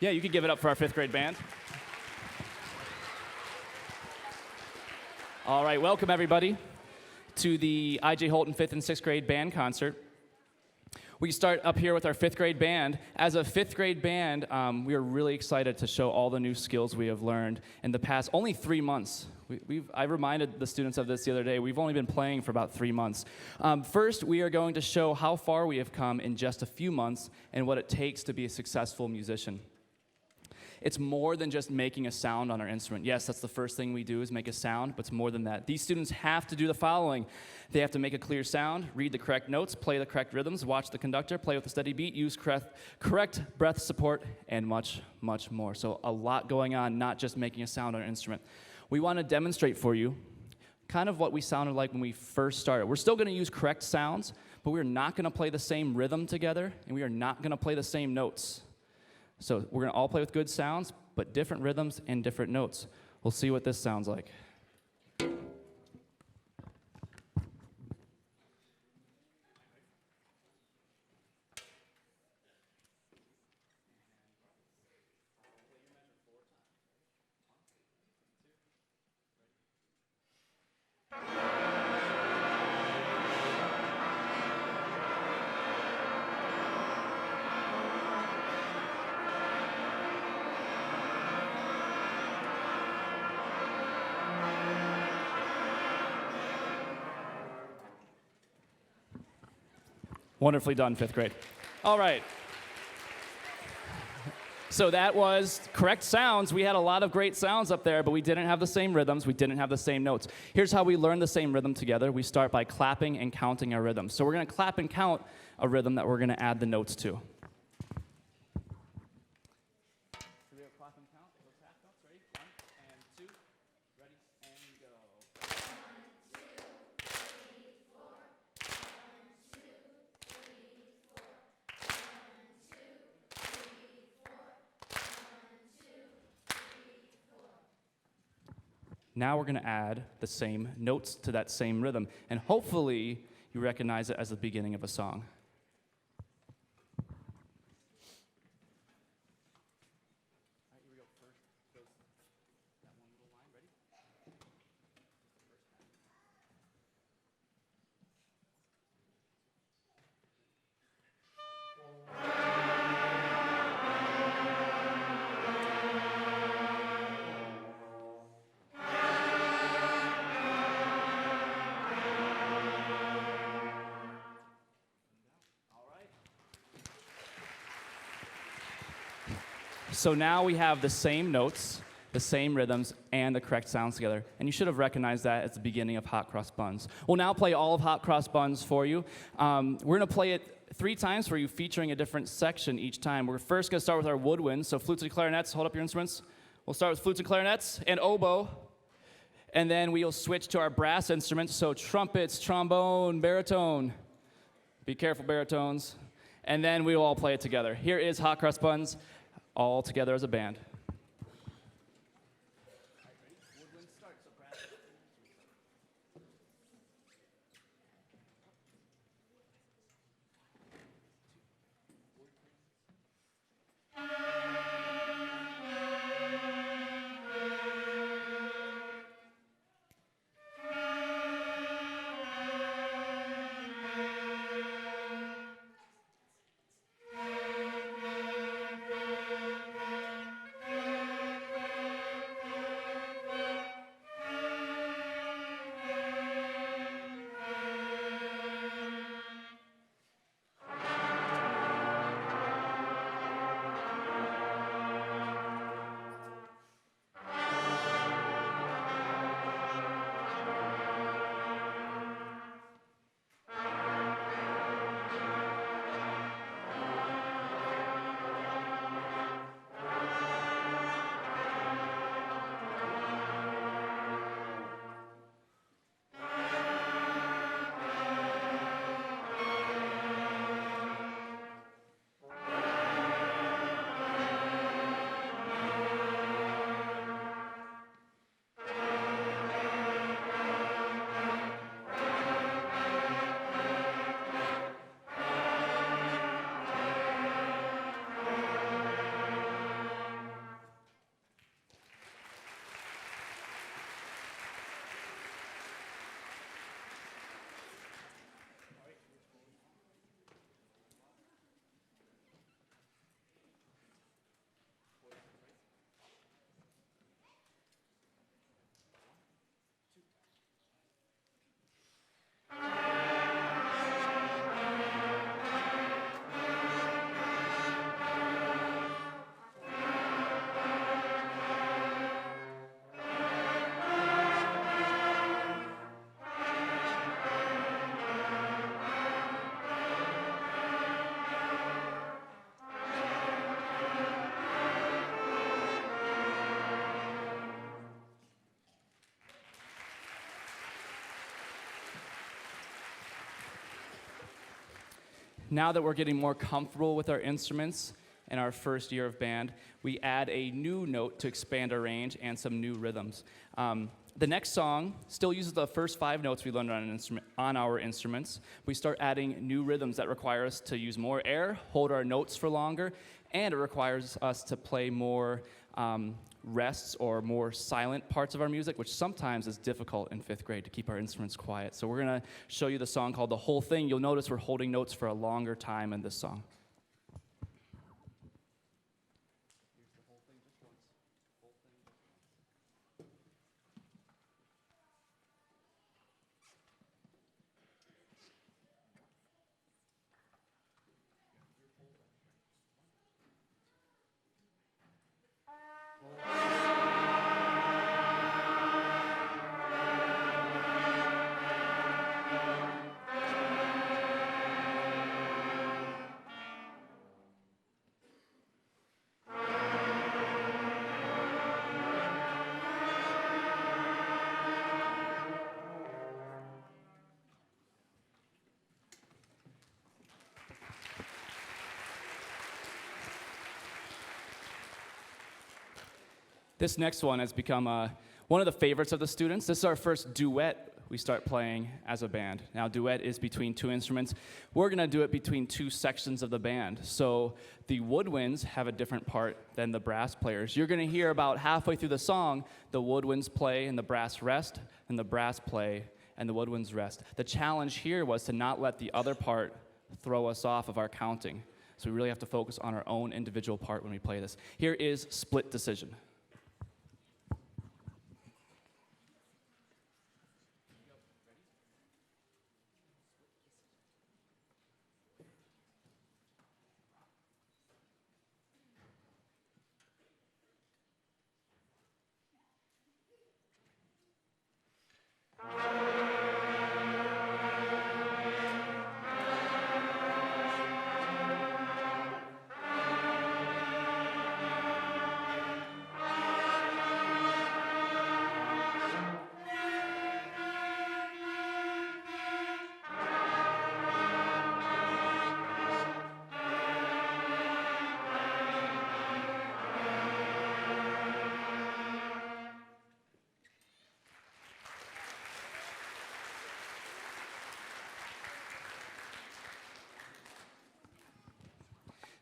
Yeah, you could give it up for our fifth grade band. All right, welcome everybody to the I.J. Holton 5th and 6th grade band concert. We start up here with our fifth grade band. As a fifth grade band, we are really excited to show all the new skills we have learned in the past only 3 months. I reminded the students of this the other day. We've only been playing for about 3 months. First, we are going to show how far we have come in just a few months and what it takes to be a successful musician. It's more than just making a sound on our instrument. Yes, that's the first thing we do is make a sound, but it's more than that. These students have to do the following. They have to make a clear sound, read the correct notes, play the correct rhythms, watch the conductor, play with a steady beat, use correct breath support, and much, much more. So a lot going on, not just making a sound on our instrument. We want to demonstrate for you kind of what we sounded like when we first started. We're still going to use correct sounds, but we're not going to play the same rhythm together, and we are not going to play the same notes. So we're going to all play with good sounds, but different rhythms and different notes. We'll see what this sounds like. Wonderfully done, fifth grade. All right. So that was correct sounds. We had a lot of great sounds up there, but we didn't have the same rhythms. We didn't have the same notes. Here's how we learn the same rhythm together. We start by clapping and counting our rhythms. So we're going to clap and count a rhythm that we're going to add the notes to. Now we're going to add the same notes to that same rhythm, and hopefully you recognize it as the beginning of a song. So now we have the same notes, the same rhythms, and the correct sounds together. And you should have recognized that at the beginning of Hot Cross Buns. We'll now play all of Hot Cross Buns for you. We're going to play it 3 times for you, featuring a different section each time. We're first going to start with our woodwinds. So flutes and clarinets, hold up your instruments. We'll start with flutes and clarinets and oboe. And then we'll switch to our brass instruments, so trumpets, trombone, baritone. Be careful, baritones. And then we will all play it together. Here is Hot Cross Buns, all together as a band. Now that we're getting more comfortable with our instruments in our first year of band, we add a new note to expand our range and some new rhythms. The next song still uses the first 5 notes we learned on our instruments. We start adding new rhythms that require us to use more air, hold our notes for longer, and it requires us to play more rests or more silent parts of our music, which sometimes is difficult in 5th grade to keep our instruments quiet. So we're going to show you the song called The Whole Thing. You'll notice we're holding notes for a longer time in this song. This next one has become one of the favorites of the students. This is our first duet we start playing as a band. Now, duet is between 2 instruments. We're going to do it between 2 sections of the band. So the woodwinds have a different part than the brass players. You're going to hear about halfway through the song, the woodwinds play and the brass rest, and the brass play and the woodwinds rest. The challenge here was to not let the other part throw us off of our counting. So we really have to focus on our own individual part when we play this. Here is Split Decision.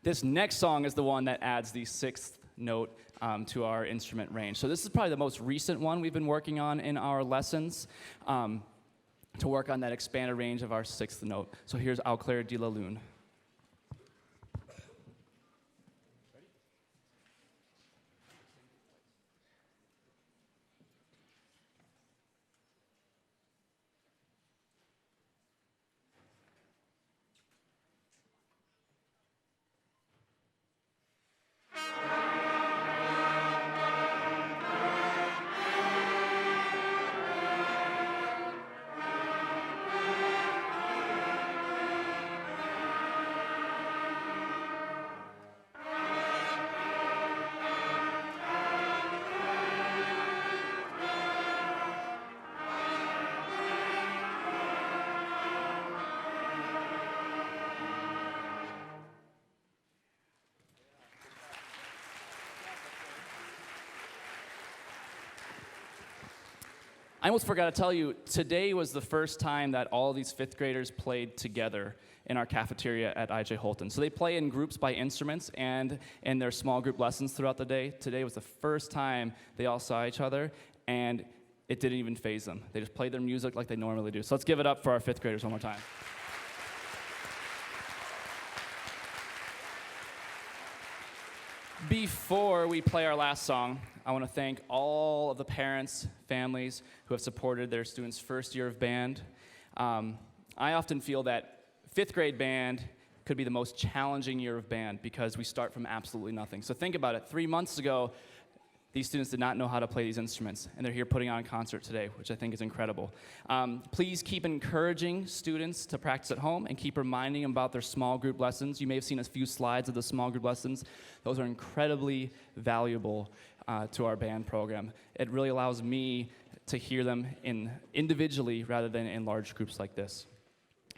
This next song is the one that adds the 6th note to our instrument range. So this is probably the most recent one we've been working on in our lessons to work on that expanded range of our 6th note. So here's Au clair de la lune. I almost forgot to tell you, today was the first time that all these 5th graders played together in our cafeteria at IJ Holton. So they play in groups by instruments and in their small group lessons throughout the day. Today was the first time they all saw each other, and it didn't even faze them. They just played their music like they normally do. So let's give it up for our 5th graders one more time. Before we play our last song, I want to thank all of the parents, families who have supported their students' first year of band. I often feel that 5th grade band could be the most challenging year of band because we start from absolutely nothing. So think about it. 3 months ago, these students did not know how to play these instruments, and they're here putting on a concert today, which I think is incredible. Please keep encouraging students to practice at home and keep reminding them about their small group lessons. You may have seen a few slides of the small group lessons. Those are incredibly valuable to our band program. It really allows me to hear them individually rather than in large groups like this.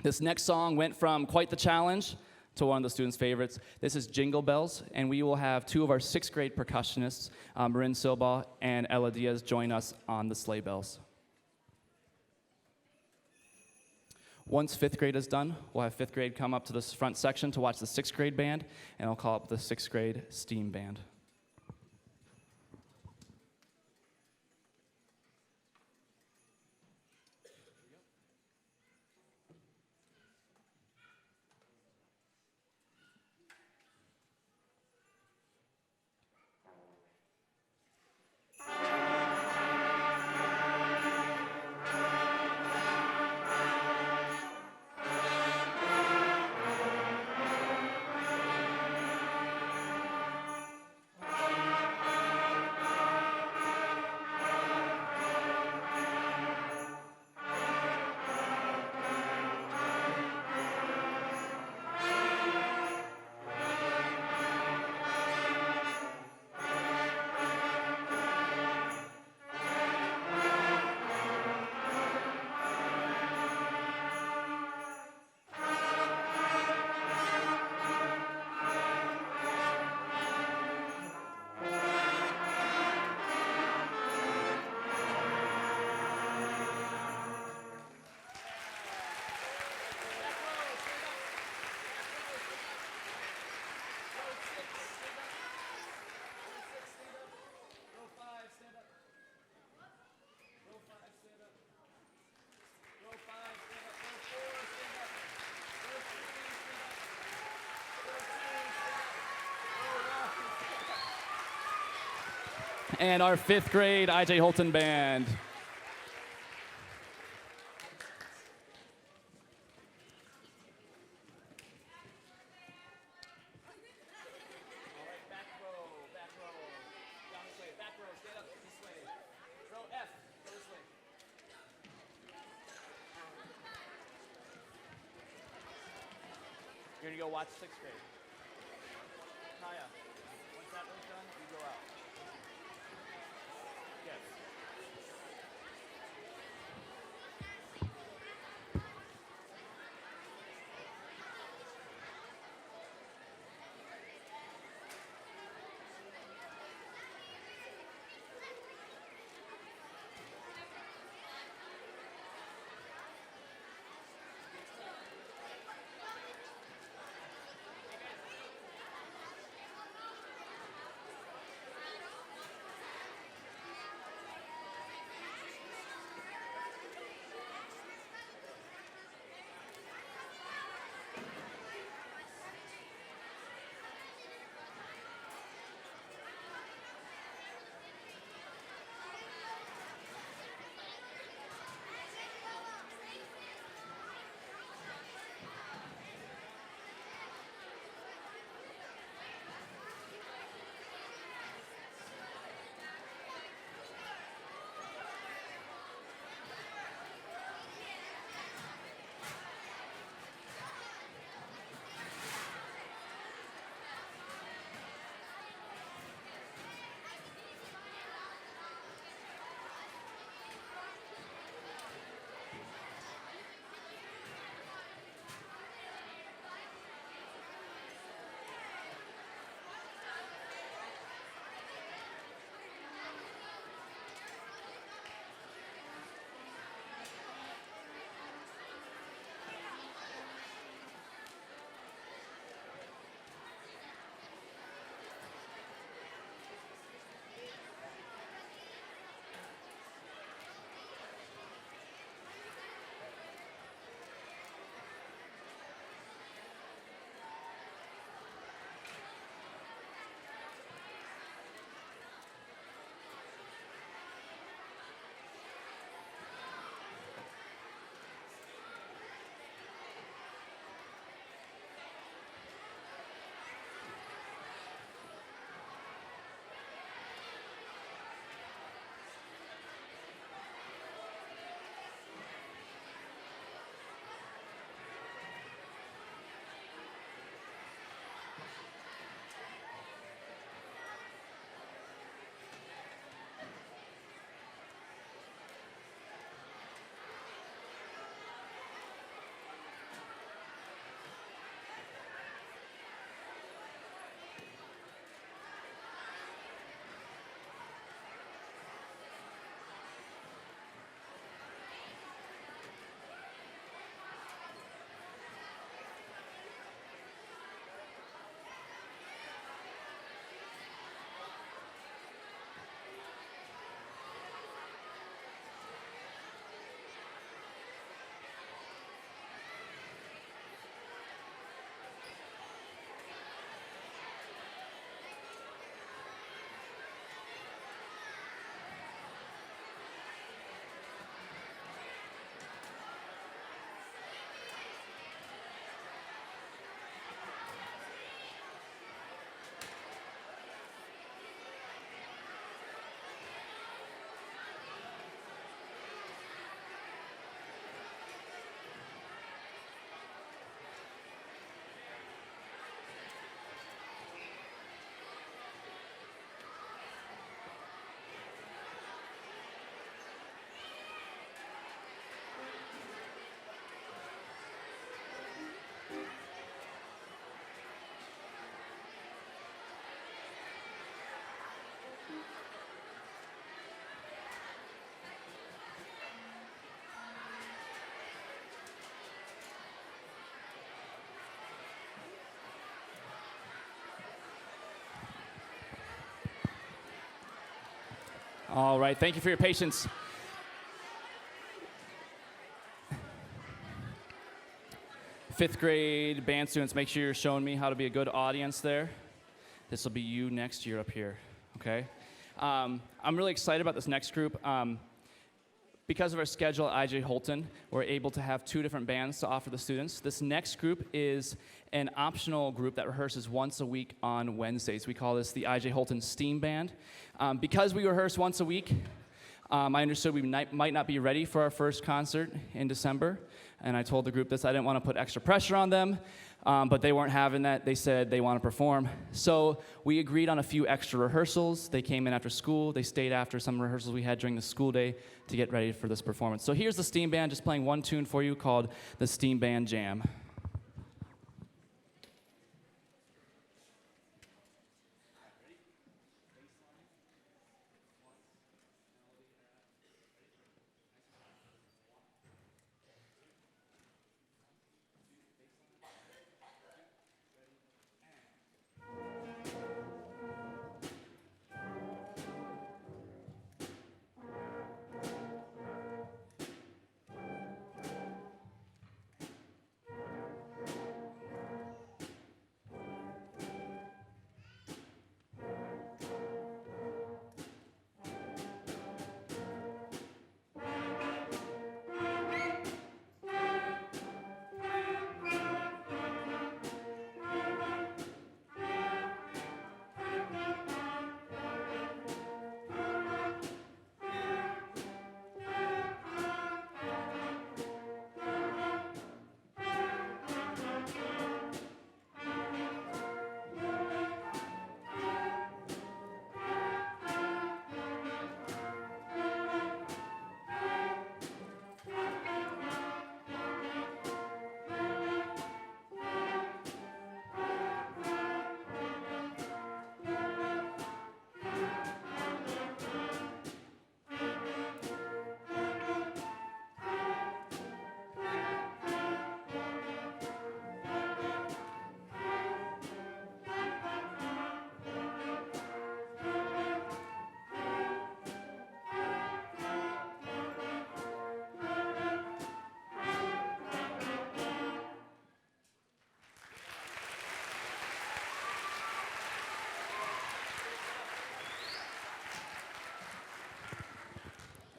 This next song went from quite the challenge to one of the students' favorites. This is Jingle Bells, and we will have two of our sixth grade percussionists, Marin Silba and Ella Diaz, join us on the sleigh bells. Once fifth grade is done, we'll have fifth grade come up to this front section to watch the sixth grade band, and I'll call up the sixth grade STEAM band. And our fifth grade I.J. Holton band. You're gonna go watch sixth grade. Kaya, once that one's done, you go out. Yes. All right, thank you for your patience. Fifth grade band students, make sure you're showing me how to be a good audience there. This will be you next year up here, okay? I'm really excited about this next group. Because of our schedule at IJ Holton, we're able to have 2 different bands to offer the students. This next group is an optional group that rehearses once a week on Wednesdays. We call this the IJ Holton Steam Band. Because we rehearse once a week, I understood we might not be ready for our first concert in December, and I told the group this. I didn't want to put extra pressure on them, but they weren't having that. They said they want to perform. So we agreed on a few extra rehearsals. They came in after school. They stayed after some rehearsals we had during the school day to get ready for this performance. So here's the Steam Band just playing one tune for you called the Steam Band Jam.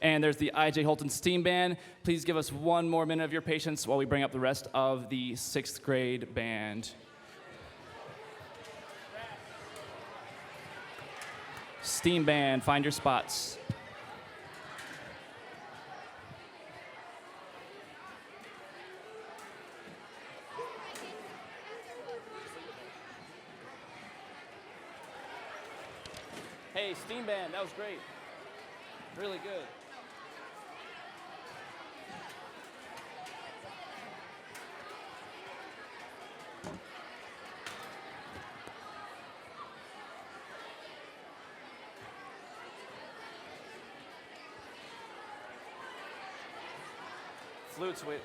And there's the IJ Holton Steam Band. Please give us one more minute of your patience while we bring up the rest of the 6th grade band. Steam Band, find your spots. Hey, Steam Band, that was great. Really good. Flutes, wait.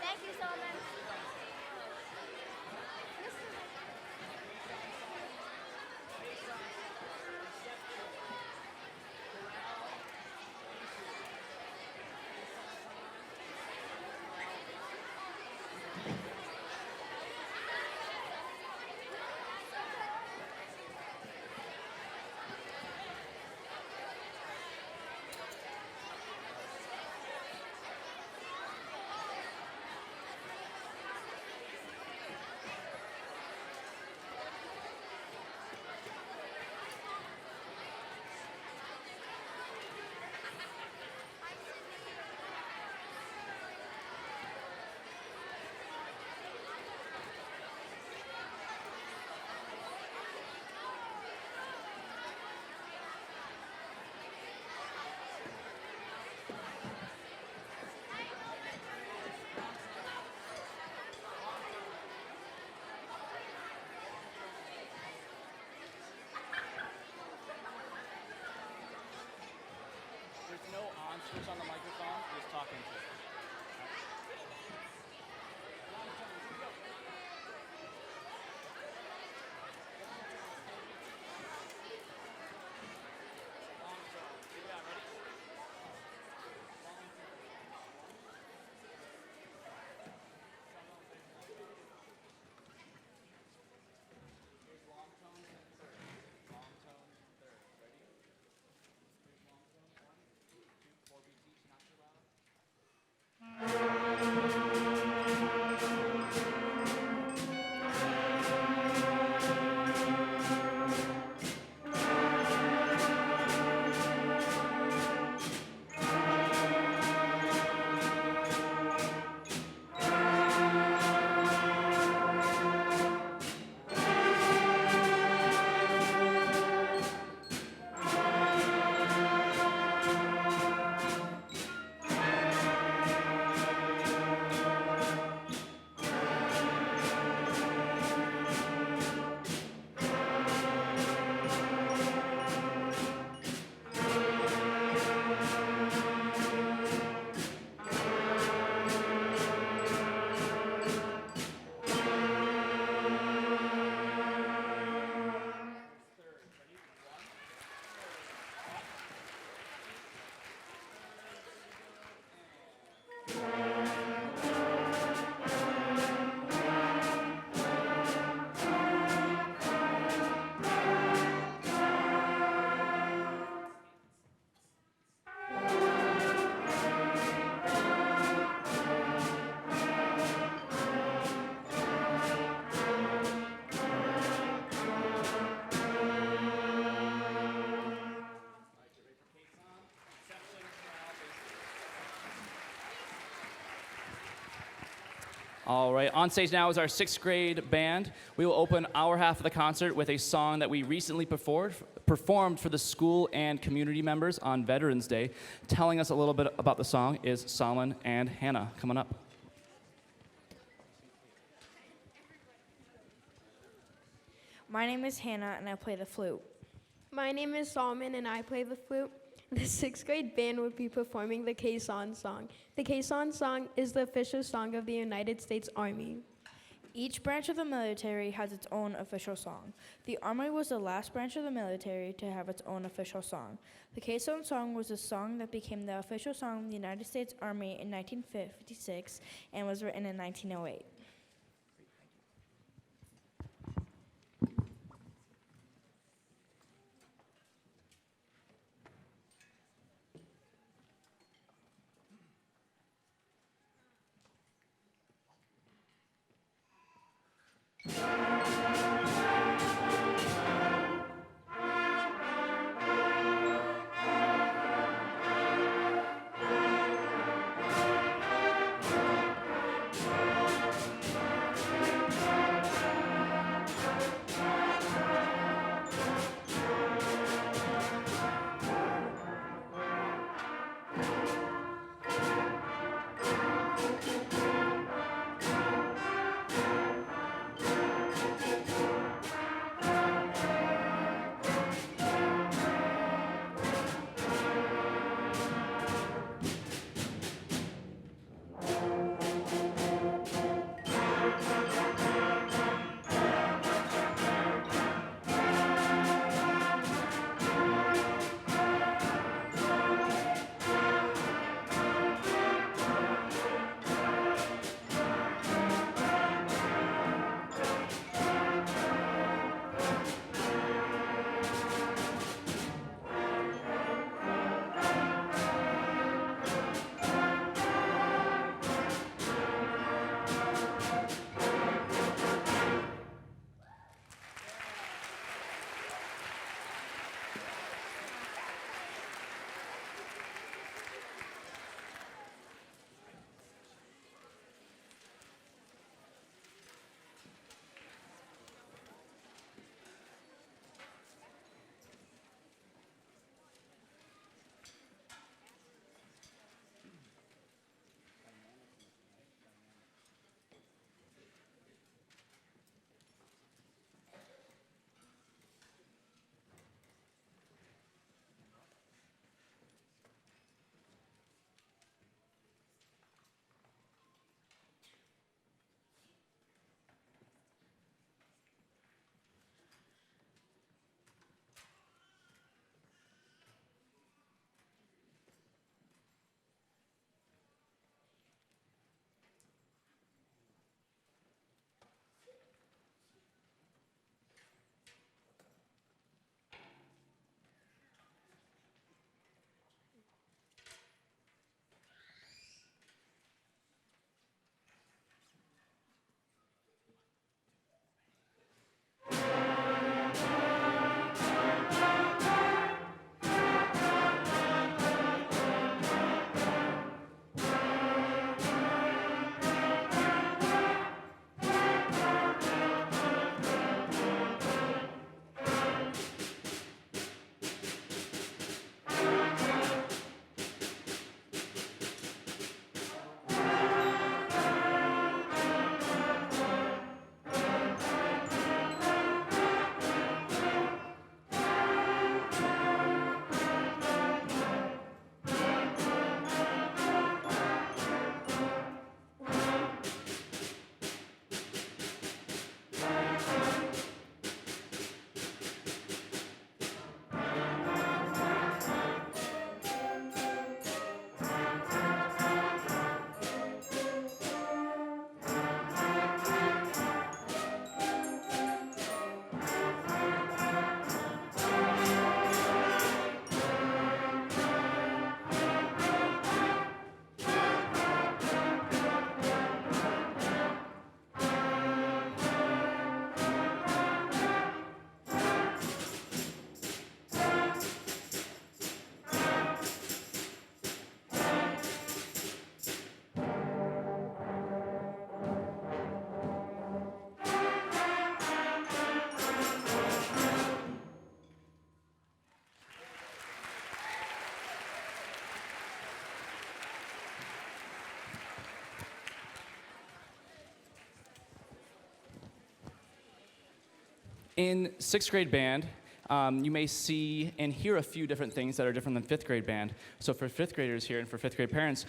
Thank you so much. switch on the microphone, just talk into it. All right, on stage now is our sixth grade band. We will open our half of the concert with a song that we recently performed for the school and community members on Veterans Day. Telling us a little bit about the song is Solomon and Hannah coming up. My name is Hannah and I play the flute. My name is Solomon and I play the flute. The sixth grade band would be performing the Quezon song. The Quezon song is the official song of the United States Army. Each branch of the military has its own official song. The Army was the last branch of the military to have its own official song. The Quezon song was a song that became the official song of the United States Army in 1956 and was written in 1908. In sixth grade band, you may see and hear a few different things that are different than fifth grade band. So for fifth graders here and for fifth grade parents,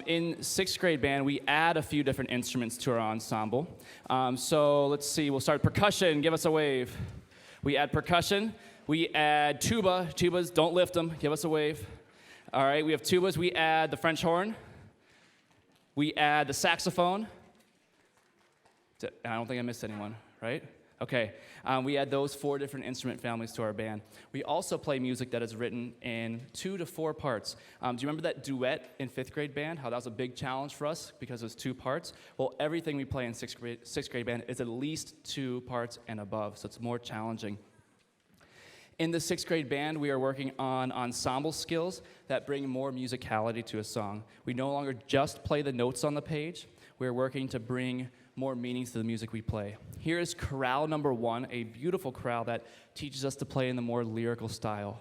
in sixth grade band, we add a few different instruments to our ensemble. So let's see, we'll start percussion, give us a wave. We add percussion, we add tuba, tubas, don't lift them, give us a wave. All right, we have tubas, we add the French horn, we add the saxophone. I don't think I missed anyone, right? Okay, we add those 4 different instrument families to our band. We also play music that is written in 2 to 4 parts. Do you remember that duet in 5th grade band, how that was a big challenge for us because it was 2 parts? Well, everything we play in 6th grade band is at least 2 parts and above, so it's more challenging. In the 6th grade band, we are working on ensemble skills that bring more musicality to a song. We no longer just play the notes on the page, we're working to bring more meanings to the music we play. Here is chorale number 1, a beautiful chorale that teaches us to play in the more lyrical style.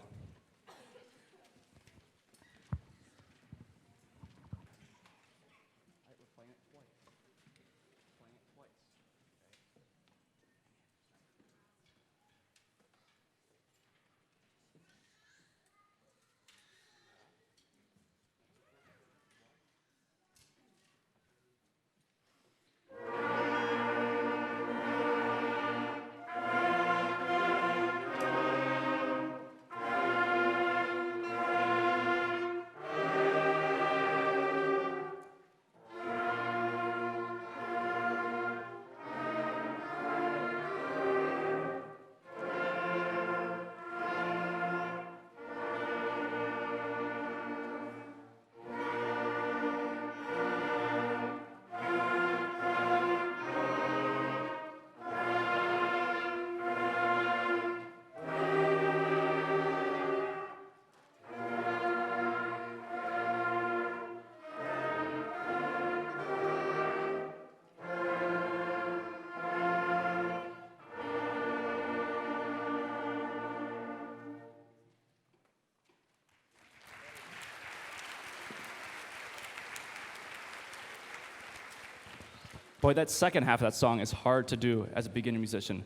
Boy, that second half of that song is hard to do as a beginner musician.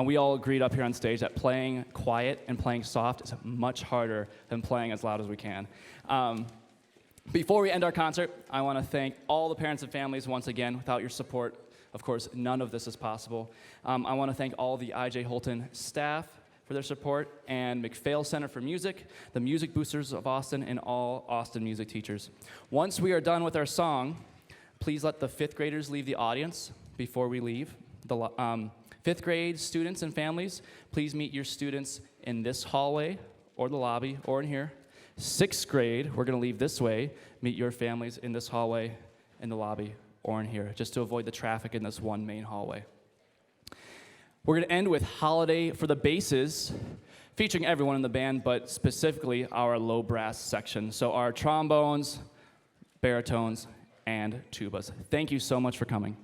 We all agreed up here on stage that playing quiet and playing soft is much harder than playing as loud as we can. Before we end our concert, I want to thank all the parents and families once again. Without your support, of course, none of this is possible. I want to thank all the I.J. Holton staff for their support, and McPhail Center for Music, the Music Boosters of Austin, and all Austin music teachers. Once we are done with our song, please let the 5th graders leave the audience before we leave. The 5th grade students and families, please meet your students in this hallway or the lobby or in here. 6th grade, we're going to leave this way. Meet your families in this hallway, in the lobby, or in here, just to avoid the traffic in this one main hallway. We're going to end with Holiday for the Basses, featuring everyone in the band, but specifically our low brass section. So our trombones, baritones, and tubas. Thank you so much for coming.